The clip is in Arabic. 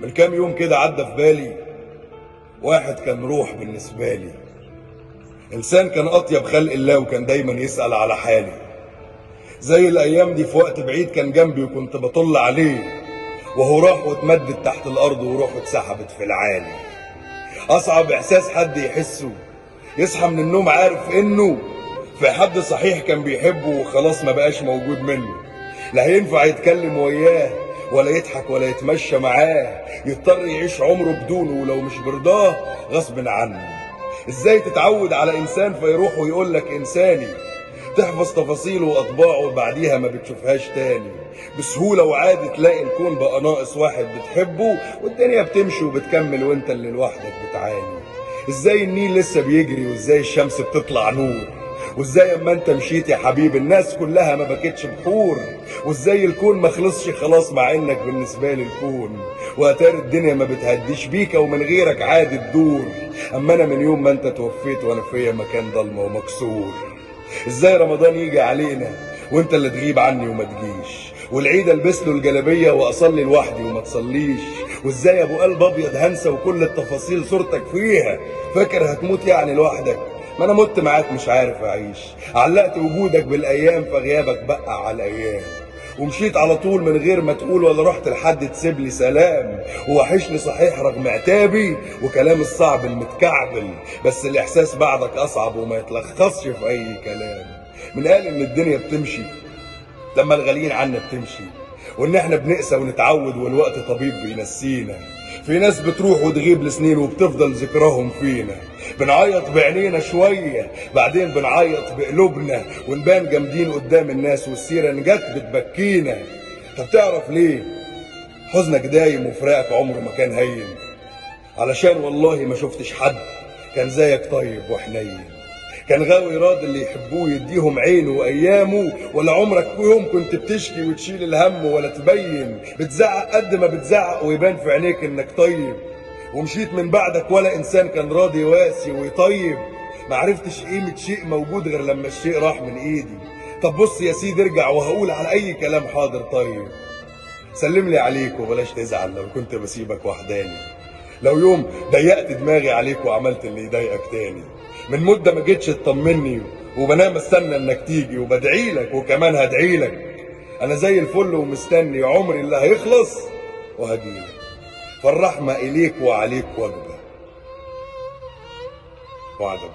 من كام يوم كده عدى في بالي واحد كان روح بالنسبة لي. إنسان كان أطيب خلق الله وكان دايما يسأل على حالي. زي الأيام دي في وقت بعيد كان جنبي وكنت بطل عليه، وهو راح واتمدد تحت الأرض وروحه اتسحبت في العالي. أصعب إحساس حد يحسه يصحى من النوم عارف إنه في حد صحيح كان بيحبه وخلاص ما بقاش موجود منه. لا هينفع يتكلم وياه ولا يضحك ولا يتمشى معاه، يضطر يعيش عمره بدونه ولو مش برضاه غصب عنه. ازاي تتعود على انسان فيروح ويقولك انساني، تحفظ تفاصيله واطباعه وبعديها ما بتشوفهاش تاني بسهوله وعادي، تلاقي الكون بقى ناقص واحد بتحبه والدنيا بتمشي وبتكمل وانت اللي لوحدك بتعاني. ازاي النيل لسه بيجري وازاي الشمس بتطلع نور، وازاي اما انت مشيت يا حبيب الناس كلها ما بكتش بحور، وازاي الكون ما خلصش خلاص مع انك بالنسبه لي الكون، واتاري الدنيا ما بتهديش بيك ومن غيرك عادي تدور. اما انا من يوم ما انت توفيت وانا فيا مكان ضلمه ومكسور. ازاي رمضان يجي علينا وانت اللي تغيب عني وما تجيش، والعيد البس له الجلابيه واصلي لوحدي وما تصليش، وازاي ابو قلب ابيض هنسى وكل التفاصيل صورتك فيها، فاكر هتموت يعني لوحدك؟ ما انا مت معاك مش عارف اعيش، علقت وجودك بالايام فغيابك بقى على الايام، ومشيت على طول من غير ما تقول ولا رحت لحد تسيب لي سلام، ووحشني صحيح رغم عتابي وكلام الصعب المتكعبل، بس الاحساس بعدك اصعب وما يتلخصش في اي كلام. من قال ان الدنيا بتمشي لما الغاليين عنا بتمشي، وان احنا بنقسى ونتعود والوقت طبيب بينسينا. في ناس بتروح وتغيب لسنين وبتفضل ذكراهم فينا، بنعيط بعينينا شوية بعدين بنعيط بقلوبنا ونبان جامدين قدام الناس والسيرة نجت بتبكينا. طب تعرف ليه حزنك دايم وفراقك عمره ما كان هين؟ علشان والله ما شفتش حد كان زيك طيب وحنين، كان غاوي راضي اللي يحبوه يديهم عينه وايامه، ولا عمرك يوم كنت بتشكي وتشيل الهم ولا تبين، بتزعق قد ما بتزعق ويبان في عينيك انك طيب، ومشيت من بعدك ولا انسان كان راضي واسي ويطيب. ما عرفتش قيمة شيء موجود غير لما الشيء راح من ايدي. طب بص يا سيدي ارجع وهقول على اي كلام حاضر طيب. سلم لي عليك وبلاش تزعل لو كنت بسيبك وحداني، لو يوم ضيقت دماغي عليك وعملت اللي يضايقك تاني. من مدة ما جيتش تطمني وبنام استنى انك تيجي وبدعيلك وكمان هدعيلك. انا زي الفل ومستني عمري اللي هيخلص وهجيلك، فالرحمة اليك وعليك وجبة وعدم.